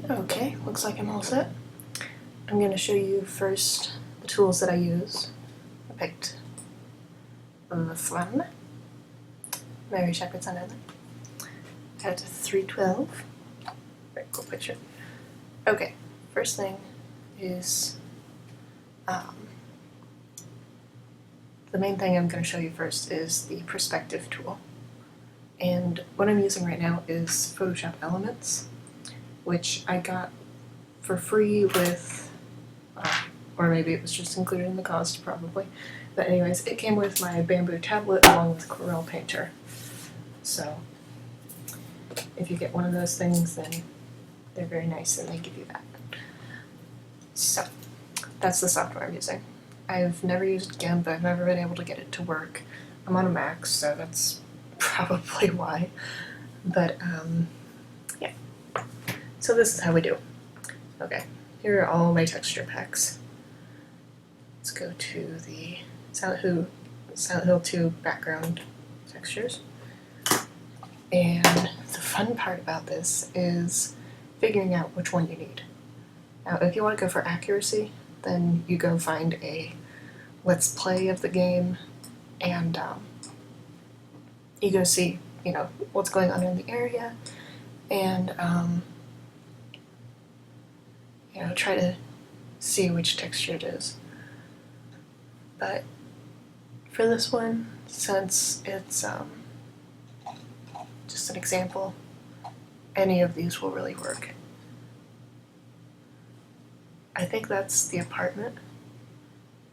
Okay, looks like I'm all set. I'm going to show you first the tools that I use. I picked this one, Mary Shepherd's Underlay. I got a 312. Very cool picture. Okay, first thing is the main thing I'm going to show you first is the perspective tool. And what I'm using right now is Photoshop Elements, which I got for free with, or maybe it was just included in the cost, probably. But anyways, it came with my Bamboo tablet along with Corel Painter. So if you get one of those things, then they're very nice and they give you that. So that's the software I'm using. I've never used GIMP, I've never been able to get it to work. I'm on a Mac, so that's probably why. But yeah. So this is how we do. Okay, here are all my texture packs. Let's go to the Silent Hill 2 background textures. And the fun part about this is figuring out which one you need. Now, if you want to go for accuracy, then you go find a Let's Play of the game, and you go see, what's going on in the area, and try to see which texture it is. But for this one, since it's just an example, any of these will really work. I think that's the apartment.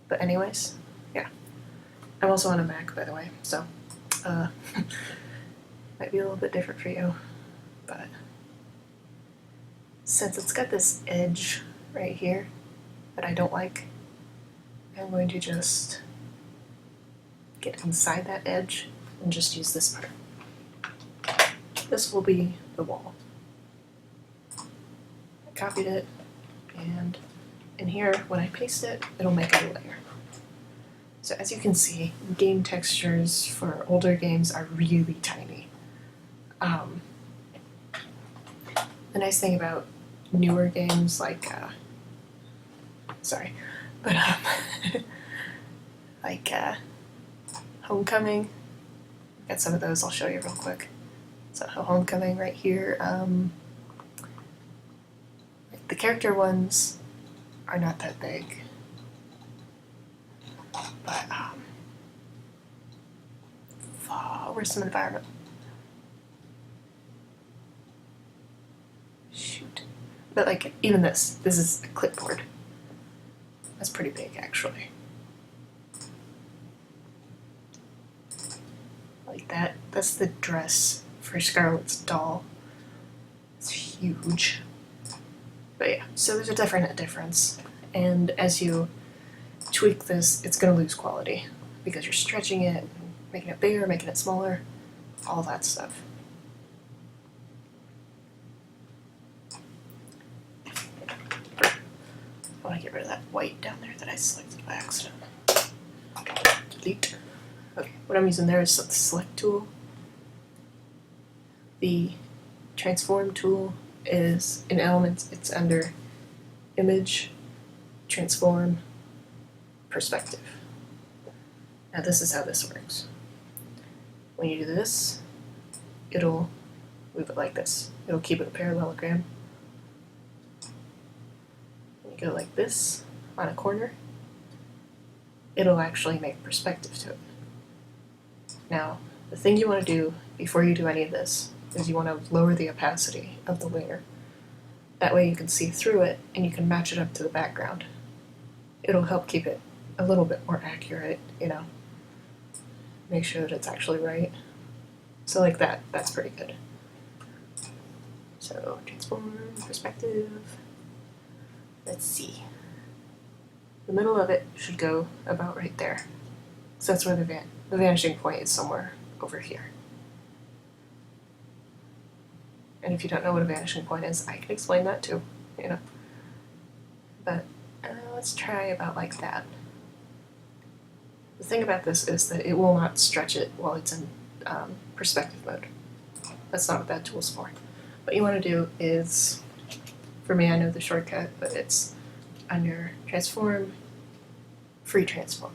But anyways, yeah. I'm also on a Mac, by the way, so might be a little bit different for you. But since it's got this edge right here that I don't like, I'm going to just get inside that edge and just use this part. This will be the wall. I copied it, and in here, when I paste it, it'll make a layer. So as you can see, game textures for older games are really tiny. The nice thing about newer games like, like Homecoming, got some of those I'll show you real quick. So Homecoming right here, the character ones are not that big, but where's some environment? Shoot. But like, even this is a clipboard. That's pretty big, actually. Like that's the dress for Scarlett's doll. It's huge. But yeah, so there's a definite difference. And as you tweak this, it's going to lose quality because you're stretching it, making it bigger, making it smaller, all that stuff. I want to get rid of that white down there that I selected by accident. Delete. Okay, what I'm using there is the select tool. The transform tool is in Elements, it's under Image, Transform, Perspective. Now this is how this works. When you do this, it'll move it like this. It'll keep it a parallelogram. When you go like this on a corner, it'll actually make perspective to it. Now, the thing you want to do before you do any of this is you want to lower the opacity of the layer. That way you can see through it and you can match it up to the background. It'll help keep it a little bit more accurate, make sure that it's actually right. So like that's pretty good. So transform, perspective, let's see. The middle of it should go about right there. So that's where the vanishing point is, somewhere over here. And if you don't know what a vanishing point is, I can explain that too, But let's try about like that. The thing about this is that it will not stretch it while it's in perspective mode. That's not what that tool's for. What you want to do is For me, I know the shortcut, but it's under transform, free transform.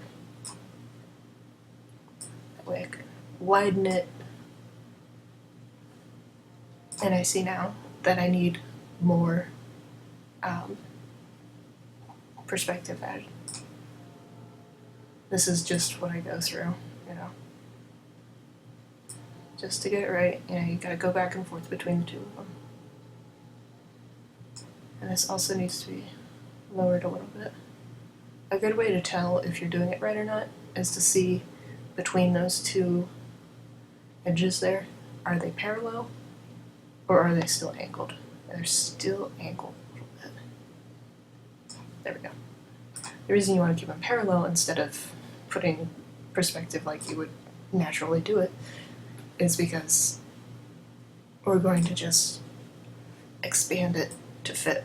That way I can widen it. And I see now that I need more perspective added. This is just what I go through, you know. Just to get it right, you know, you gotta go back and forth between the two of them. And this also needs to be lowered a little bit. A good way to tell if you're doing it right or not is to see between those two edges there, are they parallel or are they still angled? They're still angled a little bit. There we go. The reason you want to keep them parallel instead of putting perspective like you would naturally do it is because we're going to just expand it to fit.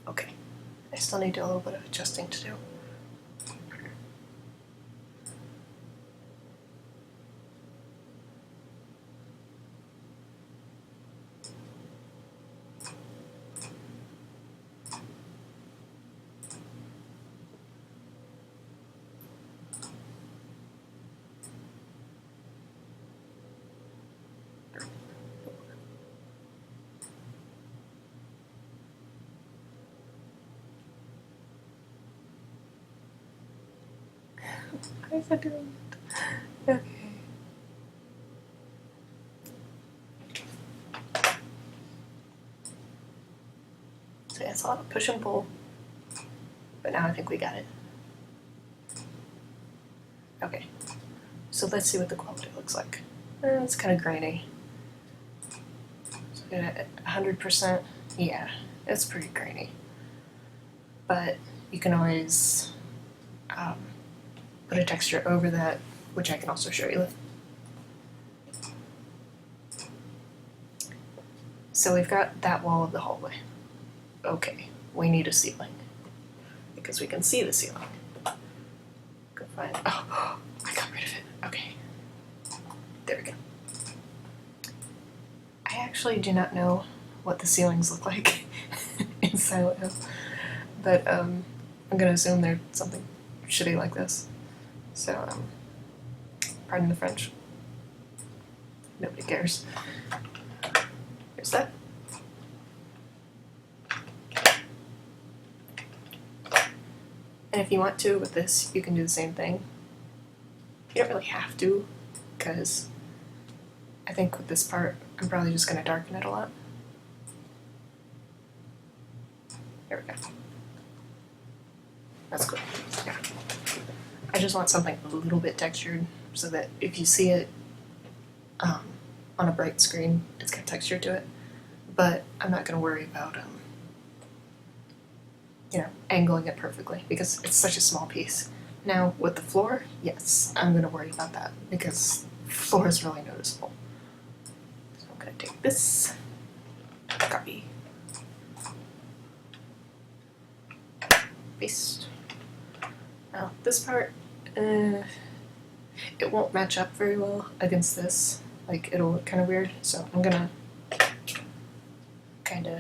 Okay, I still need a little bit of adjusting to do. Why is that doing it? Okay. So yeah, it's a lot of push and pull, but now I think we got it. Okay, so let's see what the quality looks like. It's kind of grainy. So at 100%, yeah, it's pretty grainy. But you can always put a texture over that, which I can also show you. So we've got that wall of the hallway. Okay, we need a ceiling because we can see the ceiling. Go find. Oh, I got rid of it. Okay, there we go. I actually do not know what the ceilings look like in Silent Hill, but I'm gonna assume they're something shitty like this. So, pardon the French. Nobody cares. Here's that. And if you want to with this, you can do the same thing. You don't really have to, because I think with this part, I'm probably just going to darken it a lot. There we go. That's cool. Yeah. I just want something a little bit textured so that if you see it on a bright screen, it's got texture to it. But I'm not going to worry about you know, angling it perfectly because it's such a small piece. Now with the floor, yes, I'm going to worry about that because the floor is really noticeable. So I'm going to take this, copy, paste. Now this part, it won't match up very well against this. Like, it'll look kind of weird, so I'm gonna kind of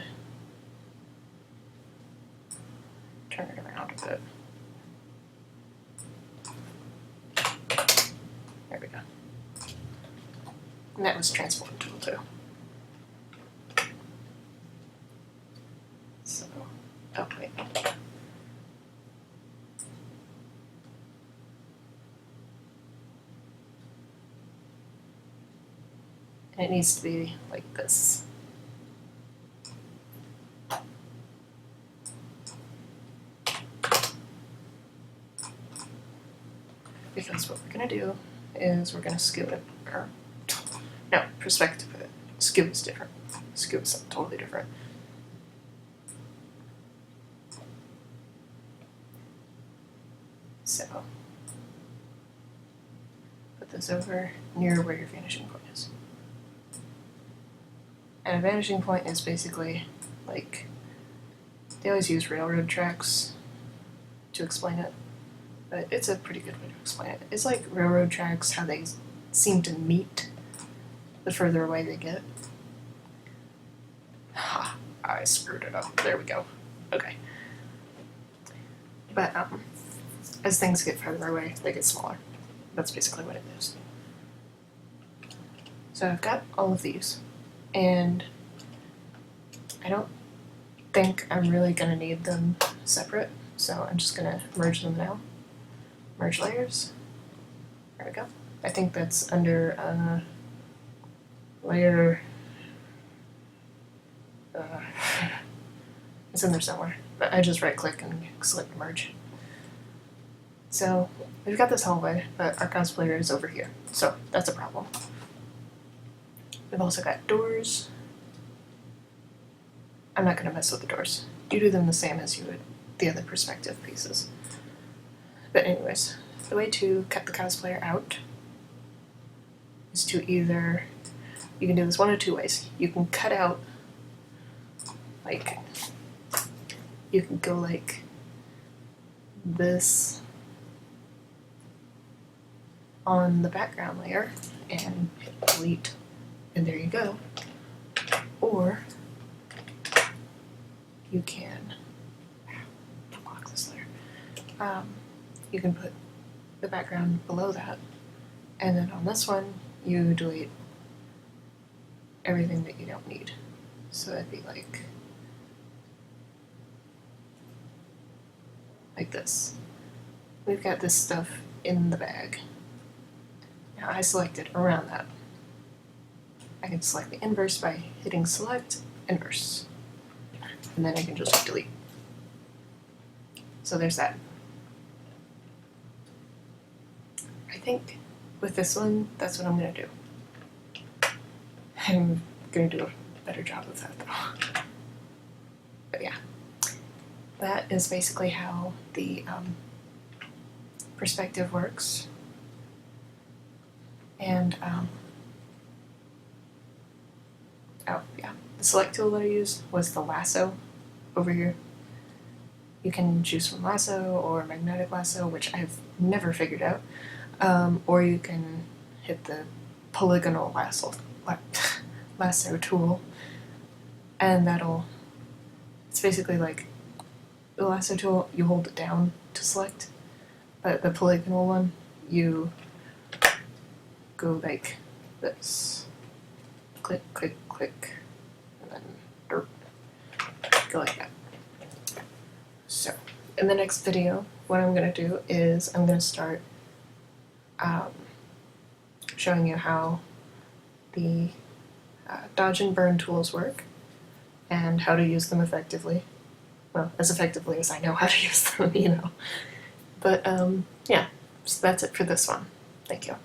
turn it around a bit. There we go. And that was transform tool too. So, oh wait. And it needs to be like this. Because what we're going to do is we're going to skew it, or no, perspective of it. Skew is different. Skew is something totally different. So, put this over near where your vanishing point is. And a vanishing point is basically like, they always use railroad tracks to explain it, but it's a pretty good way to explain it. It's like railroad tracks, how they seem to meet the further away they get. I screwed it up. There we go. Okay. But as things get farther away, they get smaller. That's basically what it is. So I've got all of these, and I don't think I'm really gonna need them separate, so I'm just gonna merge them now. Merge layers. There we go. I think that's under layer. It's in there somewhere, but I just right click and select merge. So we've got this hallway, but our cosplayer is over here, so that's a problem. We've also got doors. I'm not going to mess with the doors. You do them the same as you would the other perspective pieces. But anyways, the way to cut the cosplayer out is to either, you can do this one of two ways. You can cut out, like, you can go like this on the background layer and hit delete, and there you go. Or you can lock this layer. You can put the background below that, and then on this one you delete everything that you don't need. So it'd be like this. We've got this stuff in the bag. Now I selected around that. I can select the inverse by hitting select, inverse. And then I can just delete. So there's that. I think with this one, that's what I'm gonna do. I'm gonna do a better job of that though. But yeah, that is basically how the perspective works. And oh yeah, the select tool that I used was the lasso over here. You can choose from lasso or magnetic lasso, which I've never figured out. Or you can hit the polygonal lasso tool, and it's basically like the lasso tool, you hold it down to select, but the polygonal one, you go like this. Click, click, click, and then derp. Go like that. So, in the next video, what I'm going to do is I'm going to start showing you how the dodge and burn tools work and how to use them effectively. Well, as effectively as I know how to use them, you know. But yeah, so that's it for this one. Thank you.